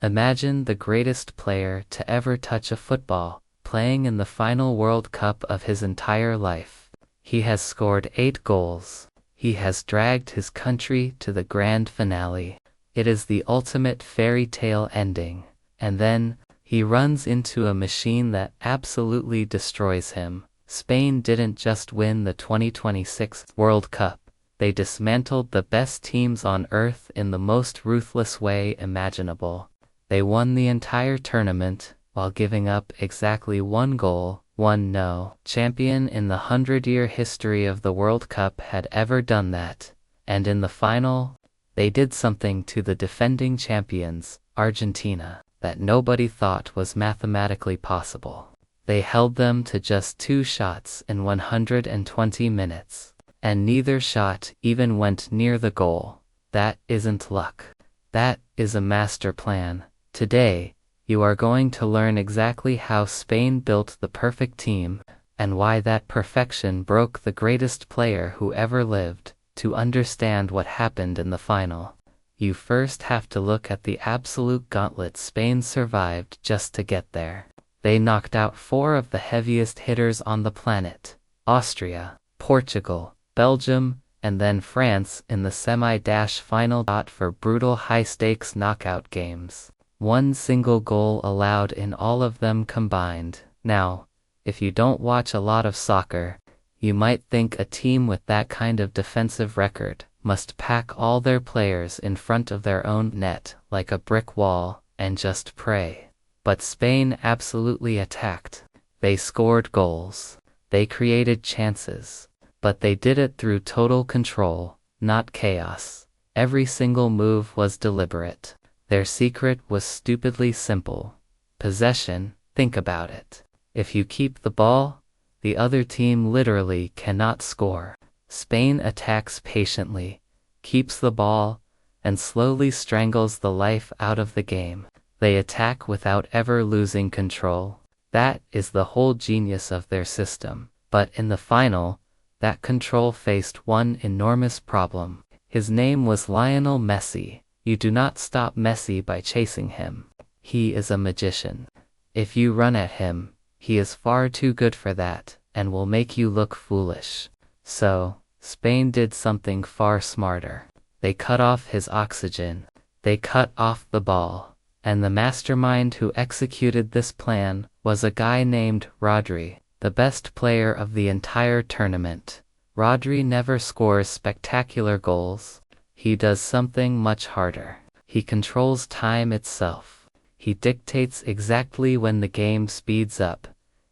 Imagine the greatest player to ever touch a football, playing in the final World Cup of his entire life. He has scored 8 goals. He has dragged his country to the grand finale. It is the ultimate fairy tale ending. And then, he runs into a machine that absolutely destroys him. Spain didn't just win the 2026 World Cup. They dismantled the best teams on earth in the most ruthless way imaginable. They won the entire tournament, while giving up exactly 1 goal. No champion in the 100-year history of the World Cup had ever done that. And in the final, they did something to the defending champions, Argentina, that nobody thought was mathematically possible. They held them to just 2 shots in 120 minutes. And neither shot even went near the goal. That isn't luck. That is a master plan. Today, you are going to learn exactly how Spain built the perfect team, and why that perfection broke the greatest player who ever lived. To understand what happened in the final, you first have to look at the absolute gauntlet Spain survived just to get there. They knocked out 4 of the heaviest hitters on the planet: Austria, Portugal, Belgium, and then France in the semi-final for brutal high-stakes knockout games. 1 single goal allowed in all of them combined. Now, if you don't watch a lot of soccer, you might think a team with that kind of defensive record must pack all their players in front of their own net like a brick wall and just pray. But Spain absolutely attacked. They scored goals. They created chances. But they did it through total control, not chaos. Every single move was deliberate. Their secret was stupidly simple. Possession. Think about it. If you keep the ball, the other team literally cannot score. Spain attacks patiently, keeps the ball, and slowly strangles the life out of the game. They attack without ever losing control. That is the whole genius of their system. But in the final, that control faced one enormous problem. His name was Lionel Messi. You do not stop Messi by chasing him. He is a magician. If you run at him, he is far too good for that, and will make you look foolish. So, Spain did something far smarter. They cut off his oxygen. They cut off the ball. And the mastermind who executed this plan was a guy named Rodri, the best player of the entire tournament. Rodri never scores spectacular goals. He does something much harder. He controls time itself. He dictates exactly when the game speeds up,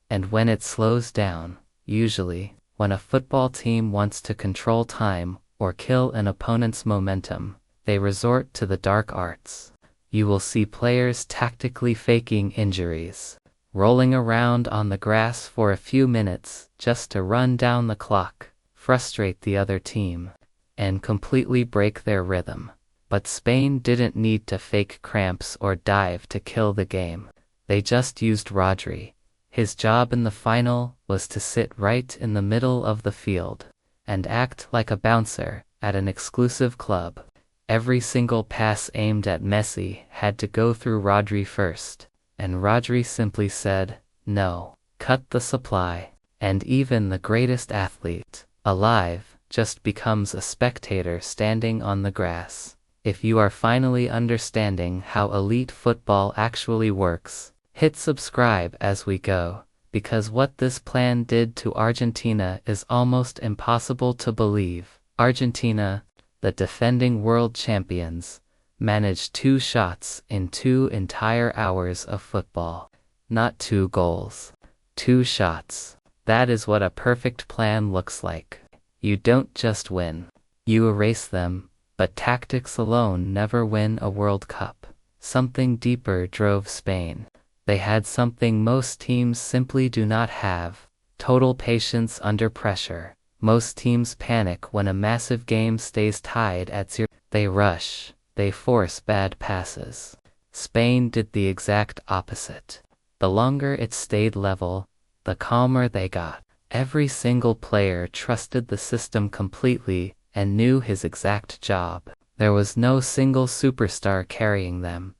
and when it slows down. Usually, when a football team wants to control time or kill an opponent's momentum, they resort to the dark arts. You will see players tactically faking injuries, rolling around on the grass for a few minutes just to run down the clock, frustrate the other team, and completely break their rhythm. But Spain didn't need to fake cramps or dive to kill the game. They just used Rodri. His job in the final was to sit right in the middle of the field and act like a bouncer at an exclusive club. Every single pass aimed at Messi had to go through Rodri first, and Rodri simply said, "No, cut the supply." And even the greatest athlete alive just becomes a spectator standing on the grass. If you are finally understanding how elite football actually works, hit subscribe as we go, because what this plan did to Argentina is almost impossible to believe. Argentina, the defending world champions, managed 2 shots in 2 entire hours of football. Not 2 goals. 2 shots. That is what a perfect plan looks like. You don't just win. You erase them, but tactics alone never win a World Cup. Something deeper drove Spain. They had something most teams simply do not have: total patience under pressure. Most teams panic when a massive game stays tied at 0. They rush. They force bad passes. Spain did the exact opposite. The longer it stayed level, the calmer they got. Every single player trusted the system completely and knew his exact job. There was no single superstar carrying them.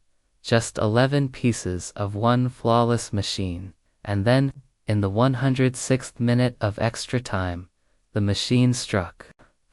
Just 11 pieces of one flawless machine. And then, in the 106th minute of extra time, the machine struck.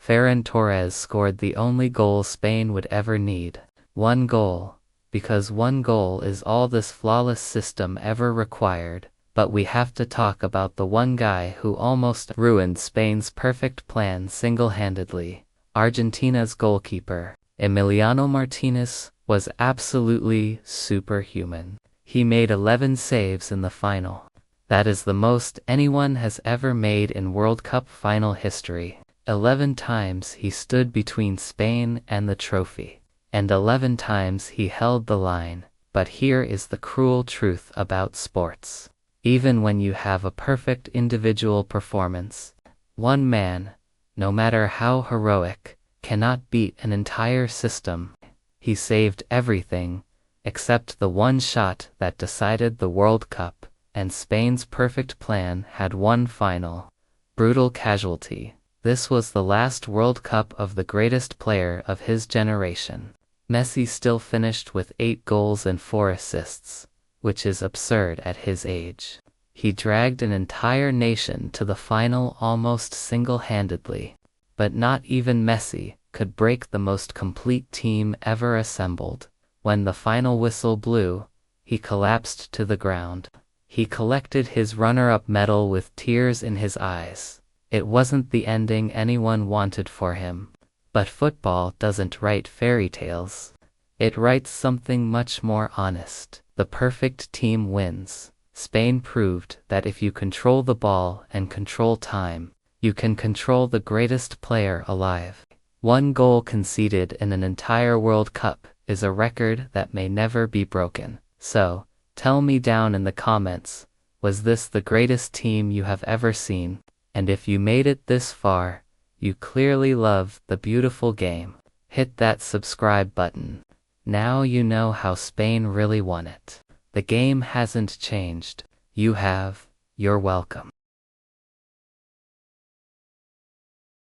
Ferran Torres scored the only goal Spain would ever need. One goal, because one goal is all this flawless system ever required. But we have to talk about the one guy who almost ruined Spain's perfect plan single-handedly. Argentina's goalkeeper, Emiliano Martinez, was absolutely superhuman. He made 11 saves in the final. That is the most anyone has ever made in World Cup final history. 11 times he stood between Spain and the trophy. And 11 times he held the line. But here is the cruel truth about sports. Even when you have a perfect individual performance, one man, no matter how heroic, cannot beat an entire system. He saved everything, except the one shot that decided the World Cup, and Spain's perfect plan had one final, brutal casualty. This was the last World Cup of the greatest player of his generation. Messi still finished with 8 goals and 4 assists, which is absurd at his age. He dragged an entire nation to the final almost single-handedly. But not even Messi could break the most complete team ever assembled. When the final whistle blew, he collapsed to the ground. He collected his runner-up medal with tears in his eyes. It wasn't the ending anyone wanted for him. But football doesn't write fairy tales. It writes something much more honest. The perfect team wins. Spain proved that if you control the ball and control time, you can control the greatest player alive. One goal conceded in an entire World Cup is a record that may never be broken. So, tell me down in the comments, was this the greatest team you have ever seen? And if you made it this far, you clearly love the beautiful game. Hit that subscribe button. Now you know how Spain really won it. The game hasn't changed. You have. You're welcome.